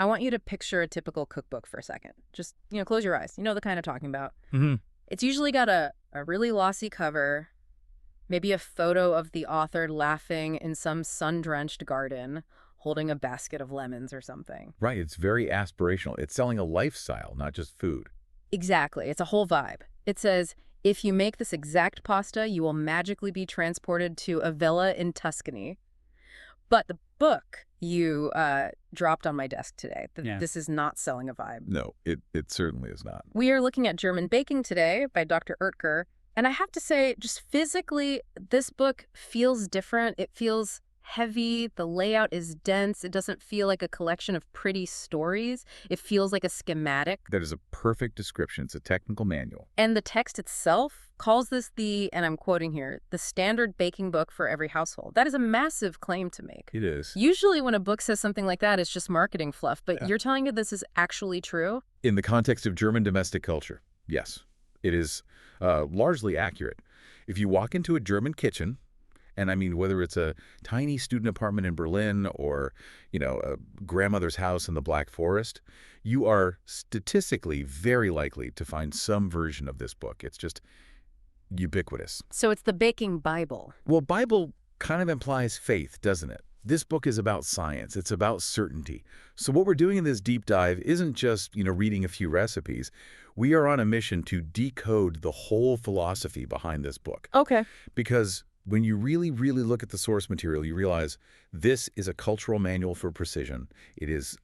I want you to picture a typical cookbook for a second. Just, close your eyes. You know the kind of talking about. Mm-hmm. It's usually got a really glossy cover, maybe a photo of the author laughing in some sun-drenched garden, holding a basket of lemons or something. Right, it's very aspirational. It's selling a lifestyle, not just food. Exactly. It's a whole vibe. It says, if you make this exact pasta, you will magically be transported to a villa in Tuscany. But the book you dropped on my desk today, Yeah. this is not selling a vibe. No, it certainly is not. We are looking at German Baking today by Dr. Oetker. And I have to say, just physically, this book feels different. It feels heavy. The layout is dense. It doesn't feel like a collection of pretty stories. It feels like a schematic. That is a perfect description. It's a technical manual. And the text itself calls this and I'm quoting here, the standard baking book for every household. That is a massive claim to make. It is. Usually when a book says something like that, it's just marketing fluff. But Yeah. You're telling me this is actually true? In the context of German domestic culture, yes, it is largely accurate. If you walk into a German kitchen, and I mean whether it's a tiny student apartment in Berlin or, a grandmother's house in the Black Forest, you are statistically very likely to find some version of this book. It's just ubiquitous. So it's the baking Bible. Well, Bible kind of implies faith, doesn't it? This book is about science. It's about certainty. So what we're doing in this deep dive isn't just, reading a few recipes. We are on a mission to decode the whole philosophy behind this book. Okay. Because when you really, really look at the source material, you realize this is a cultural manual for precision. It is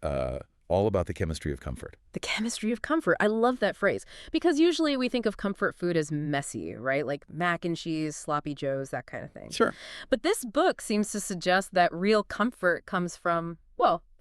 all about the chemistry of comfort. The chemistry of comfort. I love that phrase. Because usually we think of comfort food as messy, right? Like mac and cheese, sloppy joes, that kind of thing. Sure. But this book seems to suggest that real comfort comes from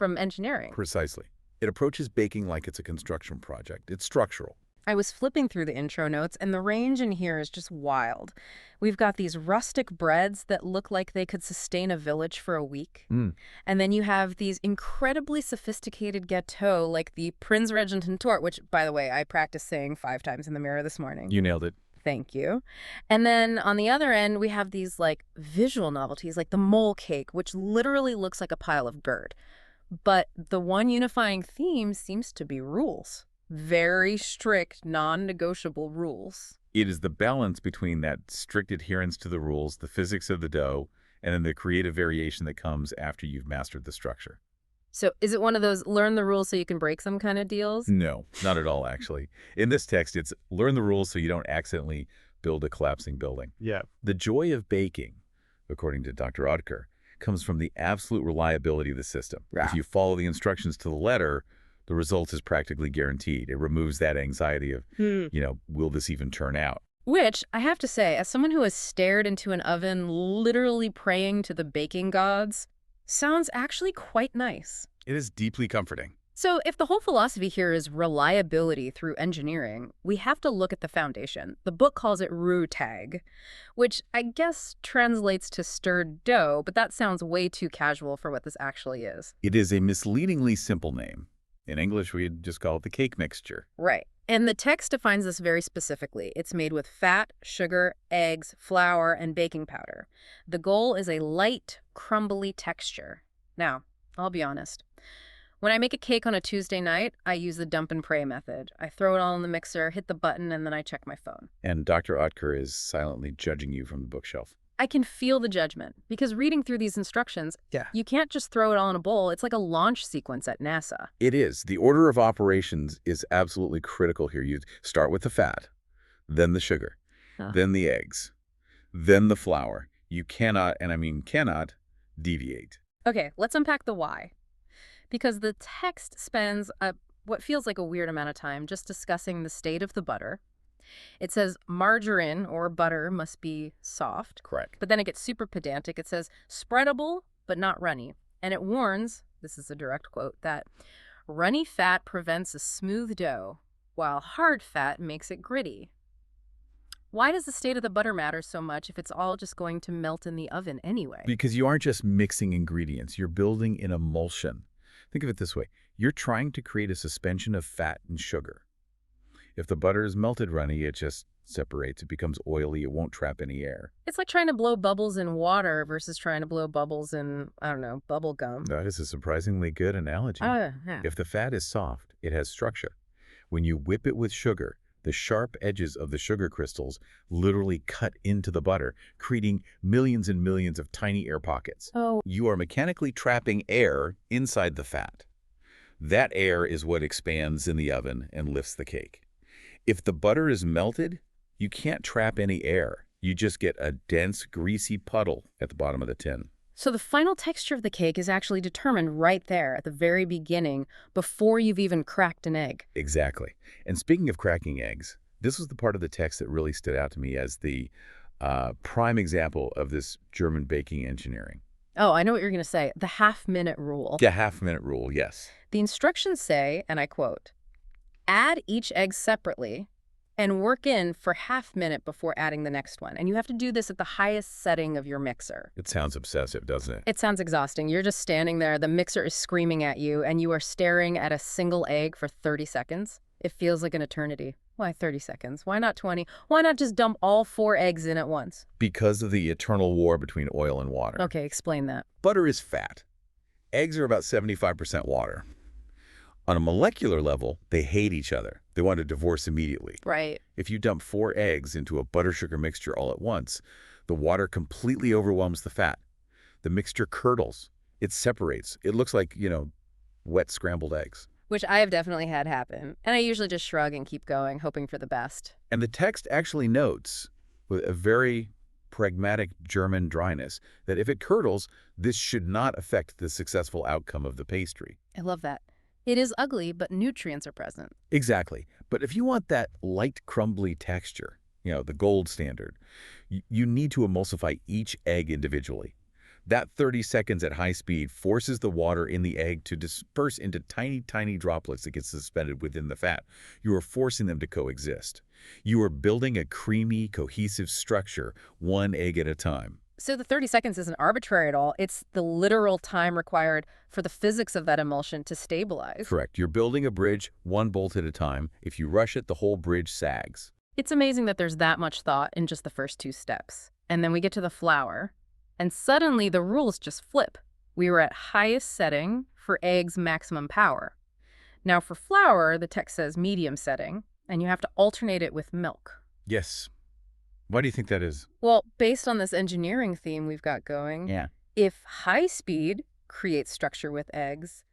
engineering. Precisely. It approaches baking like it's a construction project. It's structural. I was flipping through the intro notes, and the range in here is just wild. We've got these rustic breads that look like they could sustain a village for a week. Mm. And then you have these incredibly sophisticated gâteaux, like the Prinzregenten Torte, which, by the way, I practiced saying 5 times in the mirror this morning. You nailed it. Thank you. And then on the other end, we have these, visual novelties, like the mole cake, which literally looks like a pile of bird. But the one unifying theme seems to be rules. Very strict, non-negotiable rules. It is the balance between that strict adherence to the rules, the physics of the dough, and then the creative variation that comes after you've mastered the structure. So is it one of those learn the rules so you can break some kind of deals? No, not at all, actually. In this text, it's learn the rules so you don't accidentally build a collapsing building. Yeah. The joy of baking, according to Dr. Oetker, comes from the absolute reliability of the system. Yeah. If you follow the instructions to the letter, the result is practically guaranteed. It removes that anxiety of, will this even turn out? Which, I have to say, as someone who has stared into an oven literally praying to the baking gods, sounds actually quite nice. It is deeply comforting. So if the whole philosophy here is reliability through engineering, we have to look at the foundation. The book calls it roux-tag, which I guess translates to stirred dough, but that sounds way too casual for what this actually is. It is a misleadingly simple name. In English, we'd just call it the cake mixture. Right. And the text defines this very specifically. It's made with fat, sugar, eggs, flour, and baking powder. The goal is a light, crumbly texture. Now, I'll be honest. When I make a cake on a Tuesday night, I use the dump and pray method. I throw it all in the mixer, hit the button, and then I check my phone. And Dr. Oetker is silently judging you from the bookshelf. I can feel the judgment, because reading through these instructions, you can't just throw it all in a bowl. It's like a launch sequence at NASA. It is. The order of operations is absolutely critical here. You start with the fat, then the sugar, then the eggs, then the flour. You cannot, and I mean cannot, deviate. Okay, let's unpack the why. Because the text spends what feels like a weird amount of time just discussing the state of the butter. It says margarine or butter must be soft. Correct. But then it gets super pedantic. It says spreadable but not runny. And it warns, this is a direct quote, that runny fat prevents a smooth dough, while hard fat makes it gritty. Why does the state of the butter matter so much if it's all just going to melt in the oven anyway? Because you aren't just mixing ingredients. You're building an emulsion. Think of it this way. You're trying to create a suspension of fat and sugar. If the butter is melted runny, it just separates. It becomes oily. It won't trap any air. It's like trying to blow bubbles in water versus trying to blow bubbles in, I don't know, bubble gum. That is a surprisingly good analogy. Yeah. If the fat is soft, it has structure. When you whip it with sugar, the sharp edges of the sugar crystals literally cut into the butter, creating millions and millions of tiny air pockets. Oh, You are mechanically trapping air inside the fat. That air is what expands in the oven and lifts the cake. If the butter is melted, you can't trap any air. You just get a dense, greasy puddle at the bottom of the tin. so the final texture of the cake is actually determined right there at the very beginning, before you've even cracked an egg. Exactly. And speaking of cracking eggs, this was the part of the text that really stood out to me as the prime example of this German baking engineering. Oh, I know what you're going to say. The half-minute rule. The half-minute rule, yes. The instructions say, and I quote, "Add each egg separately and work in for half-minute before adding the next one." And you have to do this at the highest setting of your mixer. It sounds obsessive, doesn't it? It sounds exhausting. You're just standing there, the mixer is screaming at you, and you are staring at a single egg for 30 seconds. It feels like an eternity. Why 30 seconds? Why not 20? Why not just dump all 4 eggs in at once? Because of the eternal war between oil and water. Okay, explain that. Butter is fat. Eggs are about 75% water. On a molecular level, they hate each other. They want to divorce immediately. Right. If you dump 4 eggs into a butter-sugar mixture all at once, the water completely overwhelms the fat. The mixture curdles. It separates. It looks like, wet scrambled eggs. Which I have definitely had happen. And I usually just shrug and keep going, hoping for the best. And the text actually notes, with a very pragmatic German dryness, that if it curdles, this should not affect the successful outcome of the pastry. I love that. It is ugly, but nutrients are present. Exactly. But if you want that light, crumbly texture, the gold standard, you need to emulsify each egg individually. That 30 seconds at high speed forces the water in the egg to disperse into tiny, tiny droplets that get suspended within the fat. You are forcing them to coexist. You are building a creamy, cohesive structure, one egg at a time. So the 30 seconds isn't arbitrary at all. It's the literal time required for the physics of that emulsion to stabilize. Correct. You're building a bridge one bolt at a time. If you rush it, the whole bridge sags. It's amazing that there's that much thought in just the first 2 steps. And then we get to the flour, and suddenly the rules just flip. We were at highest setting for eggs' maximum power. Now for flour, the text says medium setting, and you have to alternate it with milk. Yes. Why do you think that is? Well, based on this engineering theme we've got going, Yeah. if high speed creates structure with eggs,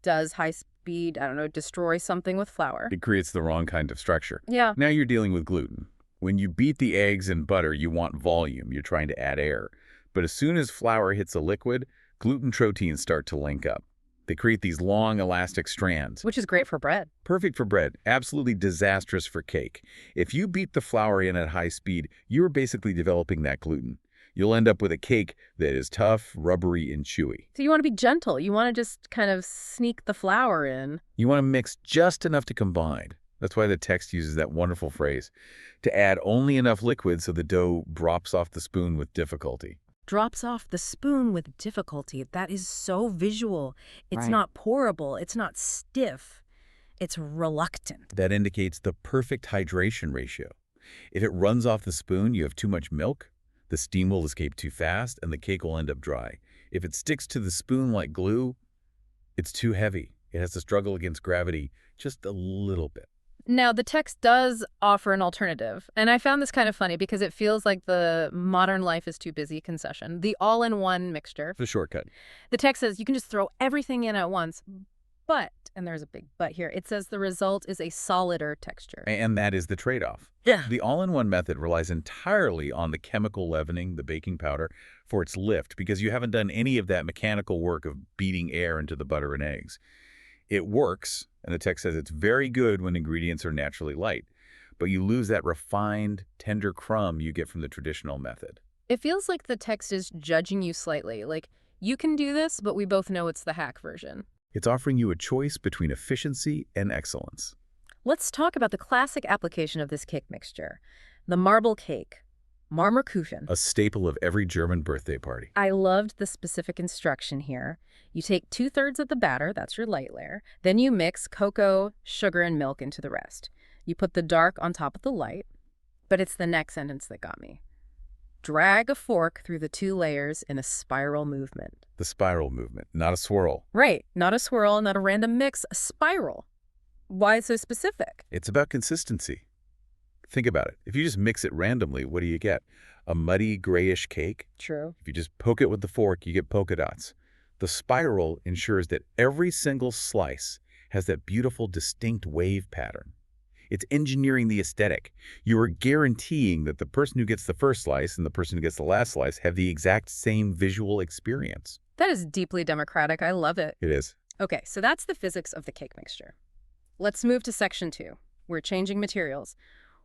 does high speed, I don't know, destroy something with flour? It creates the wrong kind of structure. Yeah. Now you're dealing with gluten. When you beat the eggs in butter, you want volume. You're trying to add air. But as soon as flour hits a liquid, gluten proteins start to link up. They create these long, elastic strands. Which is great for bread. Perfect for bread, absolutely disastrous for cake. If you beat the flour in at high speed, you're basically developing that gluten. You'll end up with a cake that is tough, rubbery, and chewy. So you want to be gentle. You want to just kind of sneak the flour in. You want to mix just enough to combine. That's why the text uses that wonderful phrase, to add only enough liquid so the dough drops off the spoon with difficulty. Drops off the spoon with difficulty. That is so visual. It's Right. not pourable. It's not stiff. It's reluctant. That indicates the perfect hydration ratio. If it runs off the spoon, you have too much milk, the steam will escape too fast, and the cake will end up dry. If it sticks to the spoon like glue, it's too heavy. It has to struggle against gravity just a little bit. Now, the text does offer an alternative, and I found this kind of funny because it feels like the modern life is too busy concession. The all-in-one mixture. The shortcut. The text says you can just throw everything in at once, but, and there's a big but here, it says the result is a solider texture. And that is the trade-off. Yeah. The all-in-one method relies entirely on the chemical leavening, the baking powder, for its lift, because you haven't done any of that mechanical work of beating air into the butter and eggs. It works, and the text says it's very good when ingredients are naturally light, but you lose that refined, tender crumb you get from the traditional method. It feels like the text is judging you slightly, like, you can do this, but we both know it's the hack version. It's offering you a choice between efficiency and excellence. Let's talk about the classic application of this cake mixture, the marble cake. Marmorkuchen. A staple of every German birthday party. I loved the specific instruction here. You take 2/3 of the batter, that's your light layer. Then you mix cocoa, sugar, and milk into the rest. You put the dark on top of the light. But it's the next sentence that got me. Drag a fork through the 2 layers in a spiral movement. The spiral movement, not a swirl. Right, not a swirl, not a random mix, a spiral. Why so specific? It's about consistency. Think about it. If you just mix it randomly, what do you get? A muddy, grayish cake? True. If you just poke it with the fork, you get polka dots. The spiral ensures that every single slice has that beautiful, distinct wave pattern. It's engineering the aesthetic. You are guaranteeing that the person who gets the first slice and the person who gets the last slice have the exact same visual experience. That is deeply democratic. I love it. It is. Okay, so that's the physics of the cake mixture. Let's move to section 2. We're changing materials.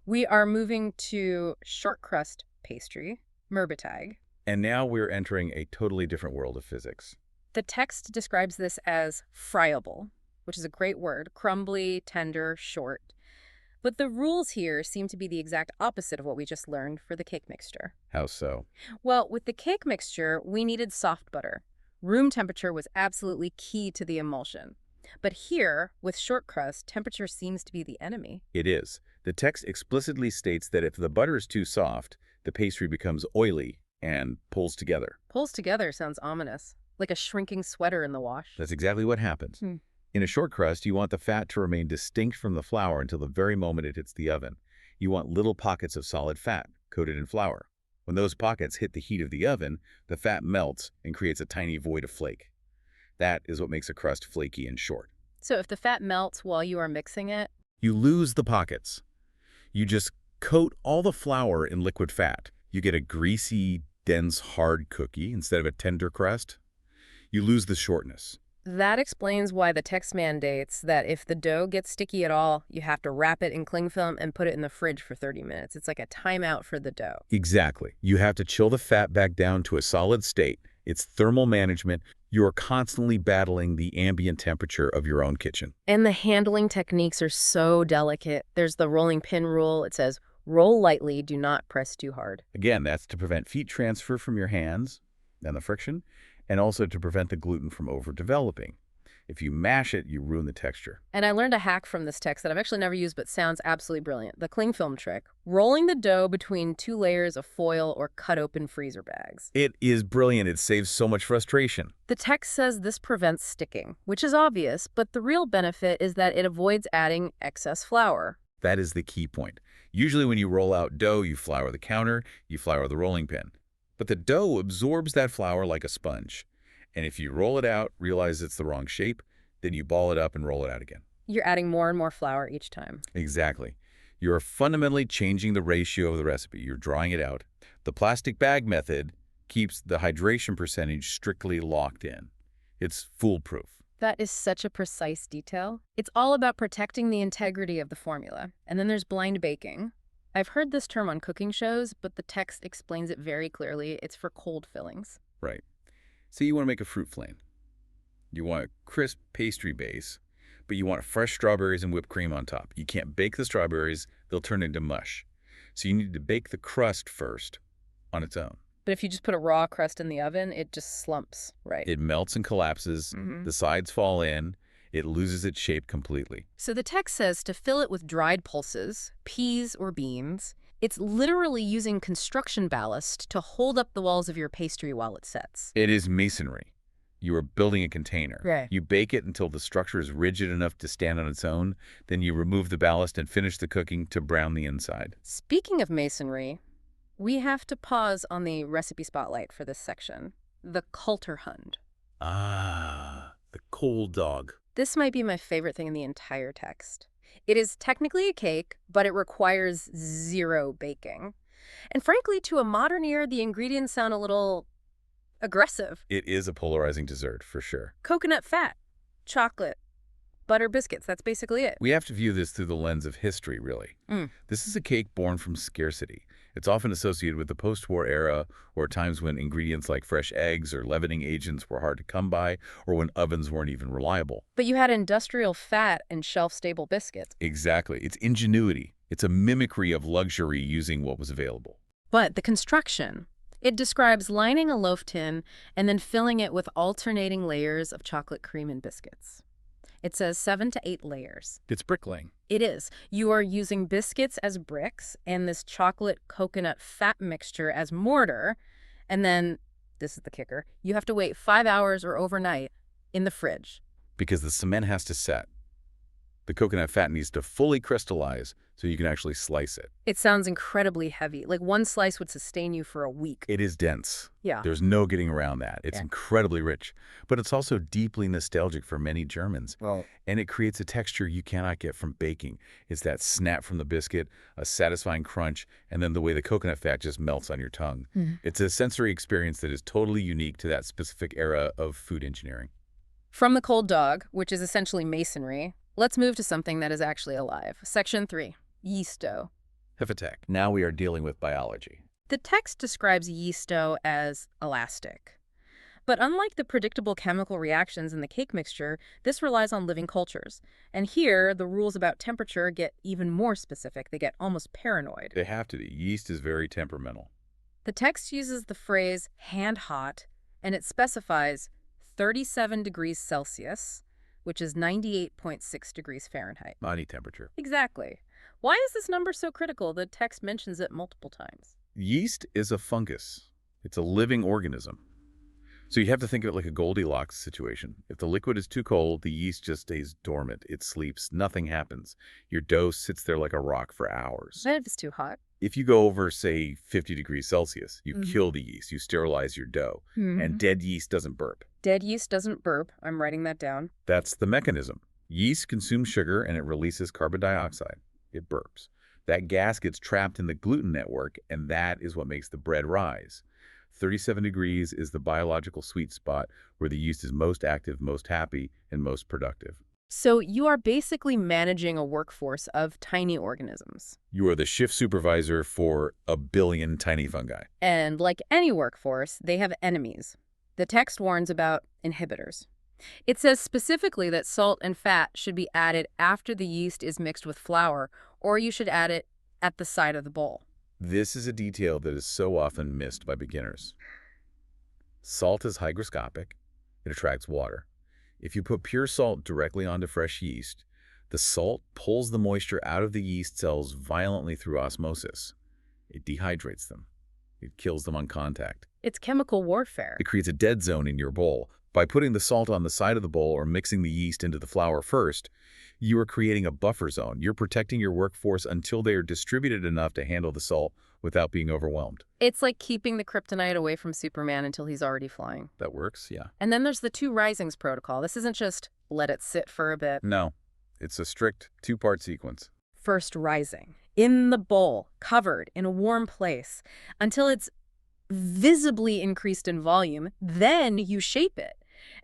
We are moving to short crust pastry, Mürbeteig. And now we're entering a totally different world of physics. The text describes this as friable, which is a great word, crumbly, tender, short. But the rules here seem to be the exact opposite of what we just learned for the cake mixture. How so? Well, with the cake mixture, we needed soft butter. Room temperature was absolutely key to the emulsion. But here, with short crust, temperature seems to be the enemy. It is. The text explicitly states that if the butter is too soft, the pastry becomes oily and pulls together. Pulls together sounds ominous, like a shrinking sweater in the wash. That's exactly what happens. In a short crust, you want the fat to remain distinct from the flour until the very moment it hits the oven. You want little pockets of solid fat coated in flour. When those pockets hit the heat of the oven, the fat melts and creates a tiny void of flake. That is what makes a crust flaky and short. So if the fat melts while you are mixing it? You lose the pockets. You just coat all the flour in liquid fat. You get a greasy, dense, hard cookie instead of a tender crust. You lose the shortness. That explains why the text mandates that if the dough gets sticky at all, you have to wrap it in cling film and put it in the fridge for 30 minutes. It's like a timeout for the dough. Exactly. You have to chill the fat back down to a solid state. It's thermal management. You are constantly battling the ambient temperature of your own kitchen. And the handling techniques are so delicate. There's the rolling pin rule. It says, roll lightly, do not press too hard. Again, that's to prevent heat transfer from your hands and the friction, and also to prevent the gluten from overdeveloping. If you mash it, you ruin the texture. And I learned a hack from this text that I've actually never used but sounds absolutely brilliant. The cling film trick. Rolling the dough between 2 layers of foil or cut open freezer bags. It is brilliant. It saves so much frustration. The text says this prevents sticking, which is obvious, but the real benefit is that it avoids adding excess flour. That is the key point. Usually when you roll out dough, you flour the counter, you flour the rolling pin. But the dough absorbs that flour like a sponge. And if you roll it out, realize it's the wrong shape, then you ball it up and roll it out again. You're adding more and more flour each time. Exactly. You're fundamentally changing the ratio of the recipe. You're drawing it out. The plastic bag method keeps the hydration percentage strictly locked in. It's foolproof. That is such a precise detail. It's all about protecting the integrity of the formula. And then there's blind baking. I've heard this term on cooking shows, but the text explains it very clearly. It's for cold fillings. Right. So you want to make a fruit flan. You want a crisp pastry base, but you want fresh strawberries and whipped cream on top. You can't bake the strawberries. They'll turn into mush. So you need to bake the crust first on its own. But if you just put a raw crust in the oven, it just slumps, right? It melts and collapses. The sides fall in. It loses its shape completely. So the text says to fill it with dried pulses, peas or beans. It's literally using construction ballast to hold up the walls of your pastry while it sets. It is masonry. You are building a container. Right. You bake it until the structure is rigid enough to stand on its own. Then you remove the ballast and finish the cooking to brown the inside. Speaking of masonry, we have to pause on the recipe spotlight for this section. The Kulturhund. Ah, the cold dog. This might be my favorite thing in the entire text. It is technically a cake, but it requires 0 baking. And frankly, to a modern ear, the ingredients sound a little aggressive. It is a polarizing dessert, for sure. Coconut fat, chocolate, butter biscuits, that's basically it. We have to view this through the lens of history, really. This is a cake born from scarcity. It's often associated with the post-war era or times when ingredients like fresh eggs or leavening agents were hard to come by or when ovens weren't even reliable. But you had industrial fat and shelf-stable biscuits. Exactly. It's ingenuity. It's a mimicry of luxury using what was available. But the construction, it describes lining a loaf tin and then filling it with alternating layers of chocolate cream and biscuits. It says 7 to 8 layers. It's bricklaying. It is. You are using biscuits as bricks and this chocolate coconut fat mixture as mortar. And then, this is the kicker, you have to wait 5 hours or overnight in the fridge. Because the cement has to set. The coconut fat needs to fully crystallize so you can actually slice it. It sounds incredibly heavy. Like one slice would sustain you for a week. It is dense. Yeah. There's no getting around that. It's Yeah. incredibly rich. But it's also deeply nostalgic for many Germans. Well, And it creates a texture you cannot get from baking. It's that snap from the biscuit, a satisfying crunch, and then the way the coconut fat just melts on your tongue. It's a sensory experience that is totally unique to that specific era of food engineering. from the cold dog, which is essentially masonry, let's move to something that is actually alive. Section 3, yeast dough. Hefeteck. Now we are dealing with biology. The text describes yeast dough as elastic. But unlike the predictable chemical reactions in the cake mixture, this relies on living cultures. And here, the rules about temperature get even more specific. They get almost paranoid. They have to be. Yeast is very temperamental. The text uses the phrase hand hot, and it specifies 37 degrees Celsius, which is 98.6 degrees Fahrenheit. Body temperature. Exactly. Why is this number so critical? The text mentions it multiple times. Yeast is a fungus. It's a living organism. So you have to think of it like a Goldilocks situation. If the liquid is too cold, the yeast just stays dormant. It sleeps. Nothing happens. Your dough sits there like a rock for hours. What if it's too hot? If you go over, say, 50 degrees Celsius, you kill the yeast. You sterilize your dough. And dead yeast doesn't burp. Dead yeast doesn't burp. I'm writing that down. That's the mechanism. Yeast consumes sugar and it releases carbon dioxide. It burps. That gas gets trapped in the gluten network, and that is what makes the bread rise. 37 degrees is the biological sweet spot where the yeast is most active, most happy, and most productive. So you are basically managing a workforce of tiny organisms. You are the shift supervisor for a billion tiny fungi. And like any workforce, they have enemies. The text warns about inhibitors. It says specifically that salt and fat should be added after the yeast is mixed with flour, or you should add it at the side of the bowl. This is a detail that is so often missed by beginners. Salt is hygroscopic. It attracts water. If you put pure salt directly onto fresh yeast, the salt pulls the moisture out of the yeast cells violently through osmosis. It dehydrates them. It kills them on contact. It's chemical warfare. It creates a dead zone in your bowl. By putting the salt on the side of the bowl or mixing the yeast into the flour first, you are creating a buffer zone. You're protecting your workforce until they are distributed enough to handle the salt without being overwhelmed. It's like keeping the kryptonite away from Superman until he's already flying. That works, yeah. And then there's the 2 risings protocol. This isn't just let it sit for a bit. No, it's a strict 2-part sequence. First rising, in the bowl, covered in a warm place, until it's visibly increased in volume. Then you shape it.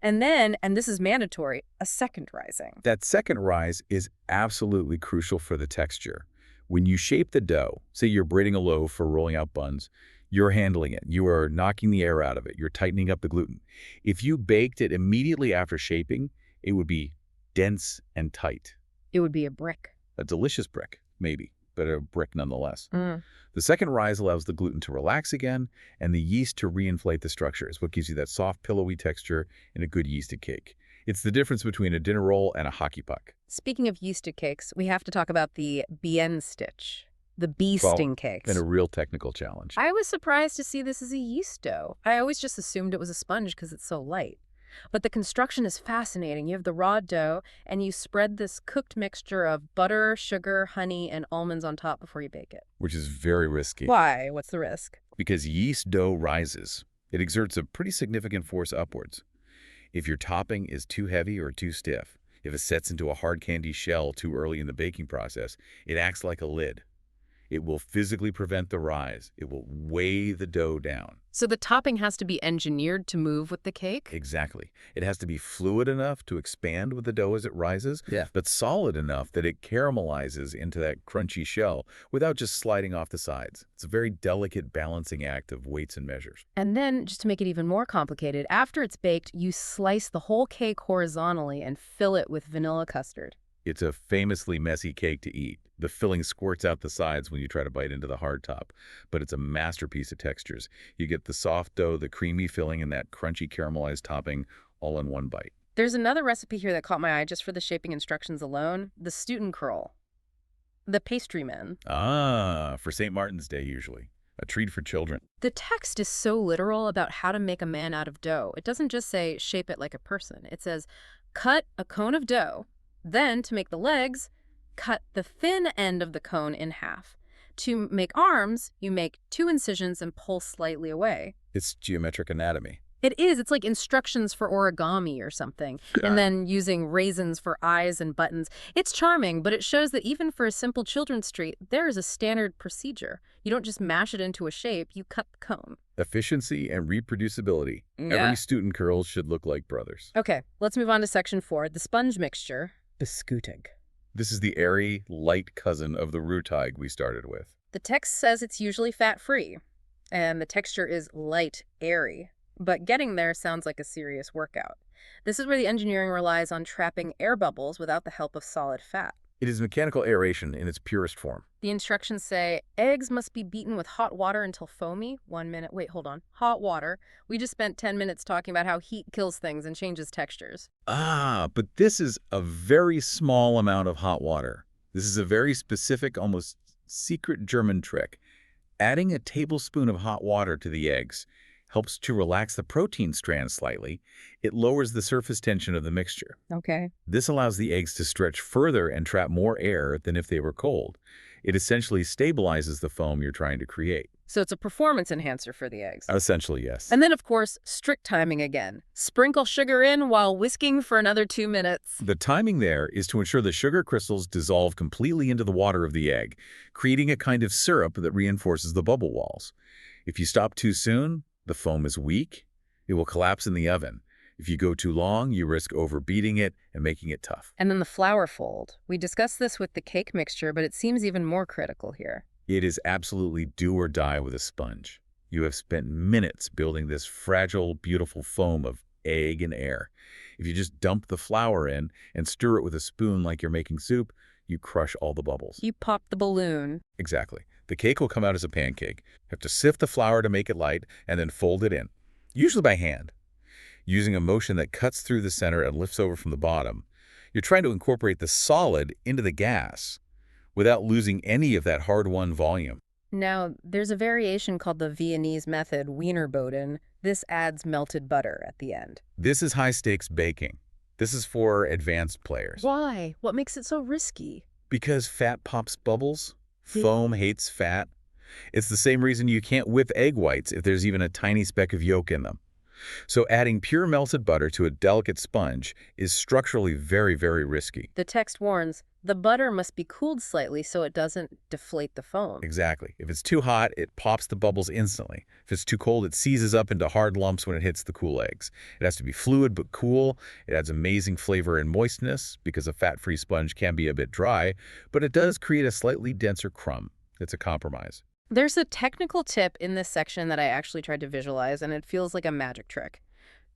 And then, and this is mandatory, a second rising. That second rise is absolutely crucial for the texture. When you shape the dough, say you're braiding a loaf or rolling out buns, you're handling it. You are knocking the air out of it. You're tightening up the gluten. If you baked it immediately after shaping, it would be dense and tight. It would be a brick. A delicious brick, maybe, but a brick nonetheless. The second rise allows the gluten to relax again and the yeast to reinflate the structure. It's what gives you that soft, pillowy texture in a good yeasted cake. It's the difference between a dinner roll and a hockey puck. Speaking of yeasted cakes, we have to talk about the bien stitch, the bee-sting cakes. And a real technical challenge. I was surprised to see this as a yeast dough. I always just assumed it was a sponge because it's so light. But the construction is fascinating. You have the raw dough, and you spread this cooked mixture of butter, sugar, honey, and almonds on top before you bake it. Which is very risky. Why? What's the risk? Because yeast dough rises. It exerts a pretty significant force upwards. If your topping is too heavy or too stiff, if it sets into a hard candy shell too early in the baking process, it acts like a lid. It will physically prevent the rise. It will weigh the dough down. So the topping has to be engineered to move with the cake? Exactly. It has to be fluid enough to expand with the dough as it rises, but solid enough that it caramelizes into that crunchy shell without just sliding off the sides. It's a very delicate balancing act of weights and measures. And then, just to make it even more complicated, after it's baked, you slice the whole cake horizontally and fill it with vanilla custard. It's a famously messy cake to eat. The filling squirts out the sides when you try to bite into the hard top, but it's a masterpiece of textures. You get the soft dough, the creamy filling, and that crunchy caramelized topping all in one bite. There's another recipe here that caught my eye just for the shaping instructions alone, the stollen curl. The pastryman. Ah, for St. Martin's Day usually. A treat for children. The text is so literal about how to make a man out of dough. It doesn't just say, shape it like a person. It says, cut a cone of dough. Then, to make the legs, cut the thin end of the cone in half. To make arms, you make 2 incisions and pull slightly away. It's geometric anatomy. It is. It's like instructions for origami or something. And then using raisins for eyes and buttons. It's charming, but it shows that even for a simple children's treat, there is a standard procedure. You don't just mash it into a shape, you cut the cone. Efficiency and reproducibility. Yeah. Every student curls should look like brothers. Okay, let's move on to section 4, the sponge mixture, biscuiting. This is the airy, light cousin of the roux-teig we started with. The text says it's usually fat-free, and the texture is light, airy. But getting there sounds like a serious workout. This is where the engineering relies on trapping air bubbles without the help of solid fat. It is mechanical aeration in its purest form. The instructions say eggs must be beaten with hot water until foamy. 1 minute. Wait, hold on. Hot water. We just spent 10 minutes talking about how heat kills things and changes textures. Ah, but this is a very small amount of hot water. This is a very specific, almost secret German trick. Adding a tablespoon of hot water to the eggs helps to relax the protein strands slightly. It lowers the surface tension of the mixture. Okay. This allows the eggs to stretch further and trap more air than if they were cold. It essentially stabilizes the foam you're trying to create. So it's a performance enhancer for the eggs. Essentially, yes. And then, of course, strict timing again. Sprinkle sugar in while whisking for another 2 minutes. The timing there is to ensure the sugar crystals dissolve completely into the water of the egg, creating a kind of syrup that reinforces the bubble walls. If you stop too soon, the foam is weak. It will collapse in the oven. If you go too long, you risk overbeating it and making it tough. And then the flour fold. We discussed this with the cake mixture, but it seems even more critical here. It is absolutely do or die with a sponge. You have spent minutes building this fragile, beautiful foam of egg and air. If you just dump the flour in and stir it with a spoon like you're making soup, you crush all the bubbles. You pop the balloon. Exactly. The cake will come out as a pancake. You have to sift the flour to make it light and then fold it in, usually by hand. Using a motion that cuts through the center and lifts over from the bottom, you're trying to incorporate the solid into the gas without losing any of that hard-won volume. Now, there's a variation called the Viennese method, Wienerboden. This adds melted butter at the end. This is high-stakes baking. This is for advanced players. Why? What makes it so risky? Because fat pops bubbles. Foam hates fat. It's the same reason you can't whip egg whites if there's even a tiny speck of yolk in them. So adding pure melted butter to a delicate sponge is structurally very, very risky. The text warns, the butter must be cooled slightly so it doesn't deflate the foam. Exactly. If it's too hot, it pops the bubbles instantly. If it's too cold, it seizes up into hard lumps when it hits the cool eggs. It has to be fluid but cool. It adds amazing flavor and moistness because a fat-free sponge can be a bit dry, but it does create a slightly denser crumb. It's a compromise. There's a technical tip in this section that I actually tried to visualize, and it feels like a magic trick.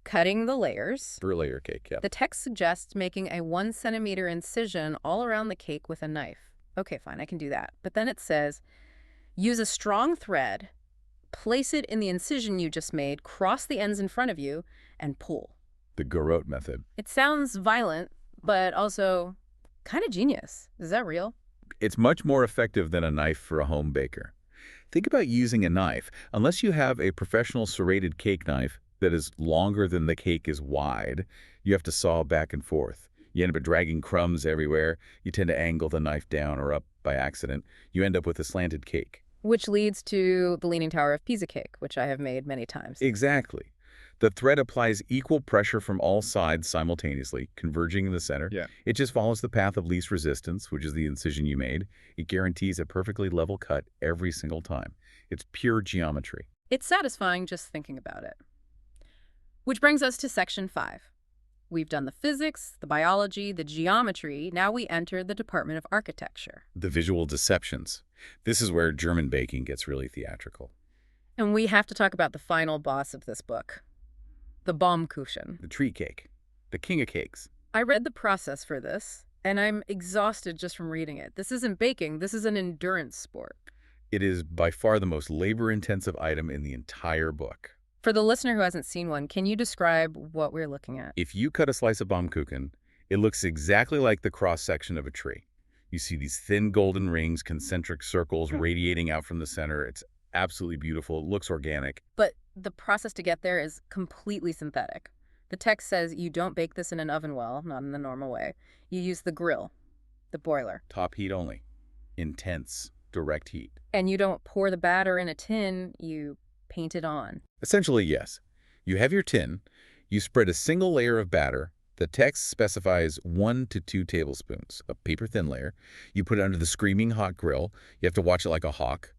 Cutting the layers. For a layer cake, yeah. The text suggests making a 1 centimeter incision all around the cake with a knife. Okay, fine, I can do that. But then it says, use a strong thread, place it in the incision you just made, cross the ends in front of you, and pull. The garrote method. It sounds violent, but also kind of genius. Is that real? It's much more effective than a knife for a home baker. Think about using a knife. Unless you have a professional serrated cake knife that is longer than the cake is wide, you have to saw back and forth. You end up dragging crumbs everywhere. You tend to angle the knife down or up by accident. You end up with a slanted cake. Which leads to the Leaning Tower of Pisa cake, which I have made many times. Exactly. The thread applies equal pressure from all sides simultaneously, converging in the center. Yeah. It just follows the path of least resistance, which is the incision you made. It guarantees a perfectly level cut every single time. It's pure geometry. It's satisfying just thinking about it. Which brings us to section 5. We've done the physics, the biology, the geometry. Now we enter the Department of Architecture. The visual deceptions. This is where German baking gets really theatrical. And we have to talk about the final boss of this book. The Baumkuchen. The tree cake. The king of cakes. I read the process for this, And I'm exhausted just from reading it. This isn't baking. This is an endurance sport. It is by far the most labor-intensive item in the entire book. For the listener who hasn't seen one, can you describe what we're looking at? If you cut a slice of Baumkuchen, it looks exactly like the cross-section of a tree. You see these thin golden rings, concentric circles radiating out from the center. It's absolutely beautiful. It looks organic. But the process to get there is completely synthetic. The text says you don't bake this in an oven well, not in the normal way. You use the grill, the broiler. Top heat only. Intense, direct heat. And you don't pour the batter in a tin, you paint it on. Essentially, yes. You have your tin. You spread a single layer of batter. The text specifies 1 to 2 tablespoons, a paper-thin layer. You put it under the screaming hot grill. You have to watch it like a hawk.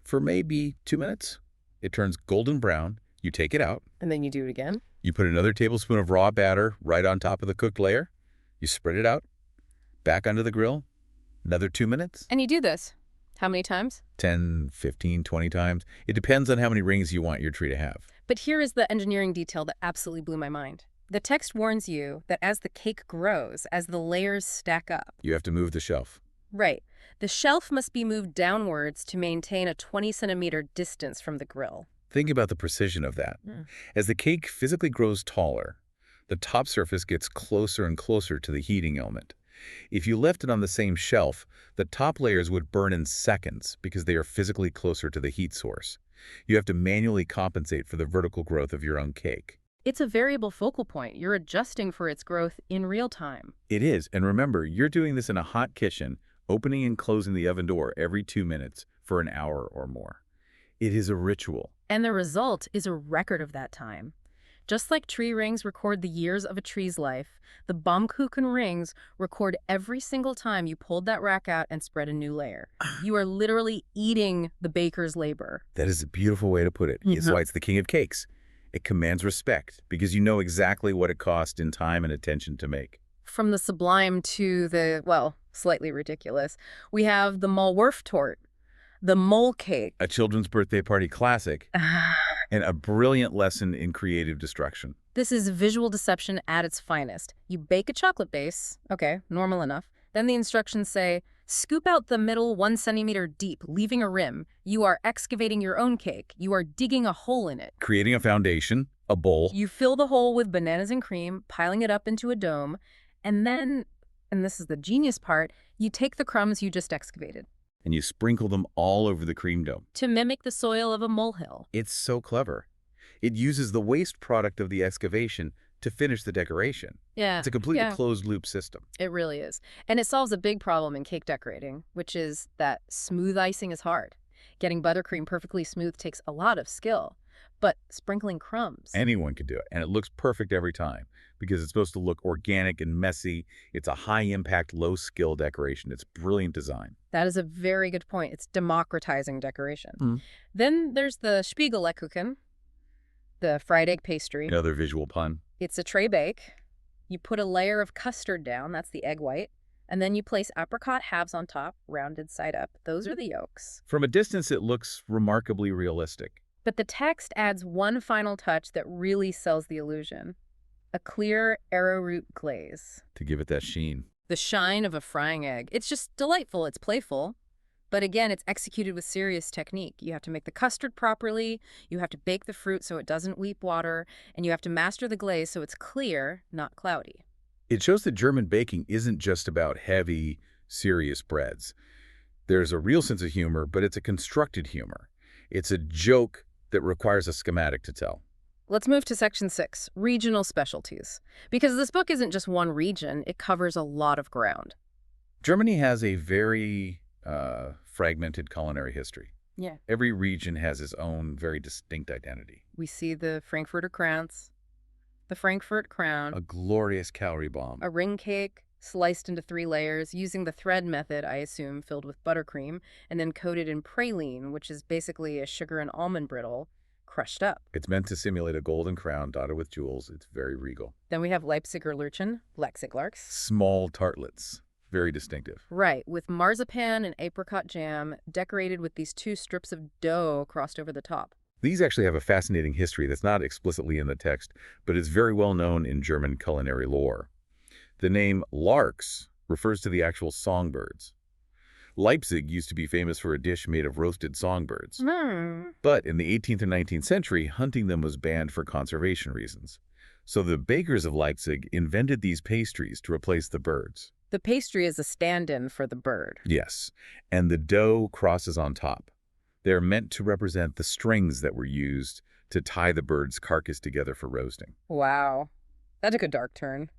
For maybe 2 minutes, it turns golden brown. You take it out. And then you do it again? You put another tablespoon of raw batter right on top of the cooked layer. You spread it out. Back under the grill. Another 2 minutes. And you do this how many times? 10, 15, 20 times. It depends on how many rings you want your tree to have. But here is the engineering detail that absolutely blew my mind. The text warns you that as the cake grows, as the layers stack up. You have to move the shelf. Right. The shelf must be moved downwards to maintain a 20-centimeter distance from the grill. Think about the precision of that. As the cake physically grows taller, the top surface gets closer and closer to the heating element. If you left it on the same shelf, the top layers would burn in seconds because they are physically closer to the heat source. You have to manually compensate for the vertical growth of your own cake. It's a variable focal point. You're adjusting for its growth in real time. It is, and remember, you're doing this in a hot kitchen, opening and closing the oven door every 2 minutes for an hour or more. It is a ritual. And the result is a record of that time. Just like tree rings record the years of a tree's life, the Baumkuchen rings record every single time you pulled that rack out and spread a new layer. You are literally eating the baker's labor. That is a beautiful way to put it. It's why it's the king of cakes. It commands respect because you know exactly what it cost in time and attention to make. From the sublime to the, well, slightly ridiculous, we have the Maulwurf tort, the mole cake. A children's birthday party classic. And a brilliant lesson in creative destruction. This is visual deception at its finest. You bake a chocolate base, okay, normal enough. Then the instructions say, scoop out the middle 1 centimeter deep, leaving a rim. You are excavating your own cake. You are digging a hole in it. Creating a foundation, a bowl. You fill the hole with bananas and cream, piling it up into a dome. And then, and this is the genius part, you take the crumbs you just excavated. And you sprinkle them all over the cream dome. To mimic the soil of a molehill. It's so clever. It uses the waste product of the excavation to finish the decoration. Yeah. It's a completely closed-loop system. It really is. And it solves a big problem in cake decorating, which is that smooth icing is hard. Getting buttercream perfectly smooth takes a lot of skill. But sprinkling crumbs... Anyone could do it, and it looks perfect every time because it's supposed to look organic and messy. It's a high-impact, low-skill decoration. It's brilliant design. That is a very good point. It's democratizing decoration. Then there's the Spiegelekuchen, the fried egg pastry. Another visual pun. It's a tray bake. You put a layer of custard down, that's the egg white, and then you place apricot halves on top, rounded side up. Those are the yolks. From a distance, it looks remarkably realistic. But the text adds one final touch that really sells the illusion. A clear arrowroot glaze. To give it that sheen. The shine of a frying egg. It's just delightful. It's playful. But again, it's executed with serious technique. You have to make the custard properly, you have to bake the fruit so it doesn't weep water, and you have to master the glaze so it's clear, not cloudy. It shows that German baking isn't just about heavy, serious breads. There's a real sense of humor, but it's a constructed humor. It's a joke that requires a schematic to tell. Let's move to section 6, regional specialties. Because this book isn't just one region, it covers a lot of ground. Germany has a very fragmented culinary history. Yeah. Every region has its own very distinct identity. We see the Frankfurter Kranz, the Frankfurt crown, A glorious calorie bomb. a ring cake sliced into 3 layers using the thread method, I assume, filled with buttercream, and then coated in praline, which is basically a sugar and almond brittle, crushed up. It's meant to simulate a golden crown dotted with jewels. It's very regal. Then we have Leipziger Lurchen, Lexiglarks. Small tartlets. Very distinctive. Right, with marzipan and apricot jam, decorated with these 2 strips of dough crossed over the top. These actually have a fascinating history that's not explicitly in the text, but is very well known in German culinary lore. The name larks refers to the actual songbirds. Leipzig used to be famous for a dish made of roasted songbirds. Hmm. But in the 18th and 19th century, hunting them was banned for conservation reasons. So the bakers of Leipzig invented these pastries to replace the birds. The pastry is a stand-in for the bird. Yes, and the dough crosses on top. They're meant to represent the strings that were used to tie the bird's carcass together for roasting. Wow. That took a dark turn.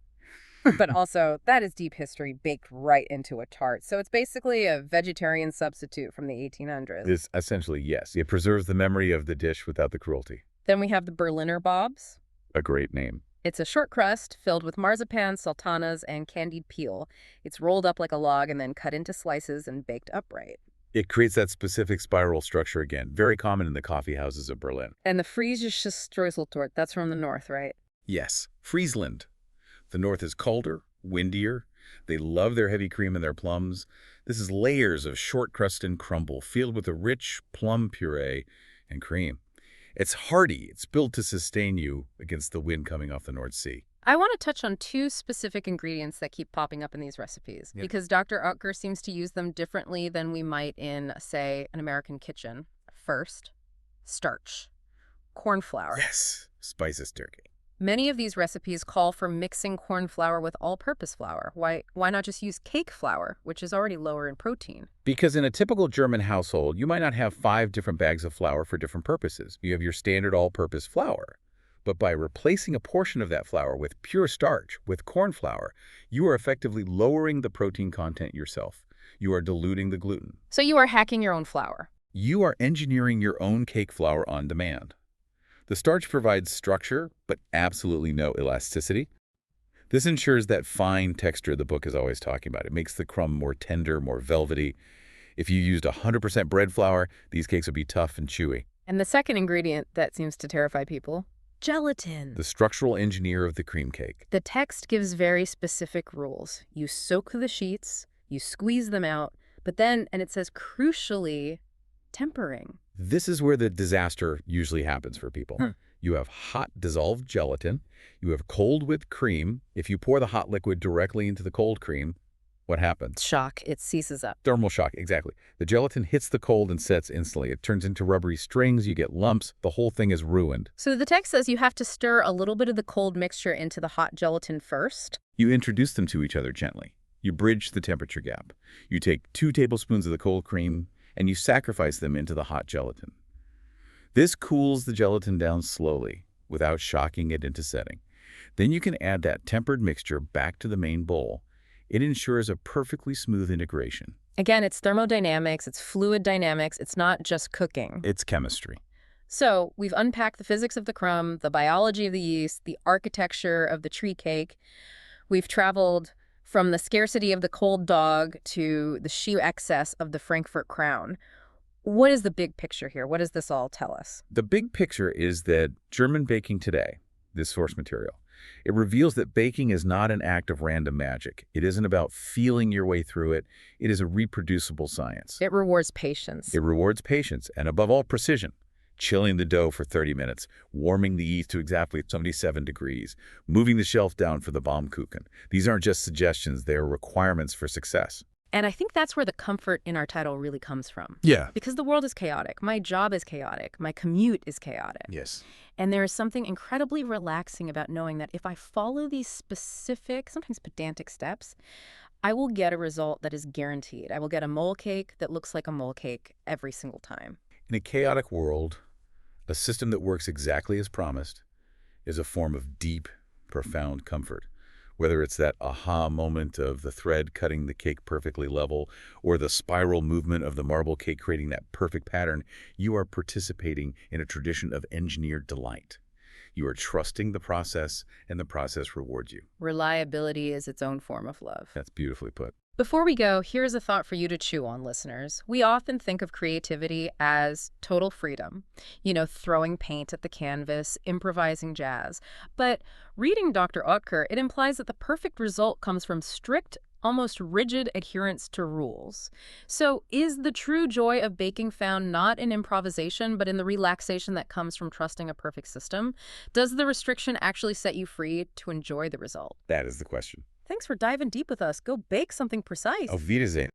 But also, that is deep history baked right into a tart. So it's basically a vegetarian substitute from the 1800s. It's essentially, yes, it preserves the memory of the dish without the cruelty. Then we have the Berliner Bobs. A great name. It's a short crust filled with marzipan, sultanas, and candied peel. It's rolled up like a log and then cut into slices and baked upright. It creates that specific spiral structure again, very common in the coffee houses of Berlin. And the Friesische Streuseltorte, that's from the north, right? Yes, Friesland. The north is colder, windier. They love their heavy cream and their plums. This is layers of short crust and crumble filled with a rich plum puree and cream. It's hearty. It's built to sustain you against the wind coming off the North Sea. I want to touch on two specific ingredients that keep popping up in these recipes because Dr. Oetker seems to use them differently than we might in, say, an American kitchen. First, starch, corn flour. Yes, spices turkey. Many of these recipes call for mixing corn flour with all-purpose flour. Why not just use cake flour, which is already lower in protein? Because in a typical German household, you might not have 5 different bags of flour for different purposes. You have your standard all-purpose flour. But by replacing a portion of that flour with pure starch, with corn flour, you are effectively lowering the protein content yourself. You are diluting the gluten. So you are hacking your own flour. You are engineering your own cake flour on demand. The starch provides structure, but absolutely no elasticity. This ensures that fine texture the book is always talking about. It makes the crumb more tender, more velvety. If you used 100% bread flour, these cakes would be tough and chewy. And the second ingredient that seems to terrify people, gelatin. The structural engineer of the cream cake. The text gives very specific rules. You soak the sheets, you squeeze them out, but then, and it says crucially, tempering. This is where the disaster usually happens for people. You have hot dissolved gelatin. You have cold whipped cream. If you pour the hot liquid directly into the cold cream, what happens? Shock. It seizes up. Thermal shock, exactly. The gelatin hits the cold and sets instantly. It turns into rubbery strings. You get lumps. The whole thing is ruined. So the text says you have to stir a little bit of the cold mixture into the hot gelatin first. You introduce them to each other gently. You bridge the temperature gap. You take 2 tablespoons of the cold cream, and you sacrifice them into the hot gelatin. This cools the gelatin down slowly without shocking it into setting. Then you can add that tempered mixture back to the main bowl. It ensures a perfectly smooth integration. Again, it's thermodynamics, it's fluid dynamics, it's not just cooking. It's chemistry. So we've unpacked the physics of the crumb, the biology of the yeast, the architecture of the tree cake. We've traveled from the scarcity of the cold dog to the sheer excess of the Frankfurt crown. What is the big picture here? What does this all tell us? The big picture is that German baking today, this source material, it reveals that baking is not an act of random magic. It isn't about feeling your way through it. It is a reproducible science. It rewards patience. It rewards patience and, above all, precision. Chilling the dough for 30 minutes, warming the yeast to exactly 77 degrees, moving the shelf down for the Baumkuchen. These aren't just suggestions, they are requirements for success. And I think that's where the comfort in our title really comes from. Yeah. Because the world is chaotic. My job is chaotic. My commute is chaotic. Yes. And there is something incredibly relaxing about knowing that if I follow these specific, sometimes pedantic steps, I will get a result that is guaranteed. I will get a mole cake that looks like a mole cake every single time. In a chaotic world, a system that works exactly as promised is a form of deep, profound comfort. Whether it's that aha moment of the thread cutting the cake perfectly level or the spiral movement of the marble cake creating that perfect pattern, you are participating in a tradition of engineered delight. You are trusting the process, and the process rewards you. Reliability is its own form of love. That's beautifully put. Before we go, here's a thought for you to chew on, listeners. We often think of creativity as total freedom, throwing paint at the canvas, improvising jazz. But reading Dr. Oetker, it implies that the perfect result comes from strict almost rigid adherence to rules. So is the true joy of baking found not in improvisation, but in the relaxation that comes from trusting a perfect system? Does the restriction actually set you free to enjoy the result? That is the question. Thanks for diving deep with us. Go bake something precise. Auf Wiedersehen.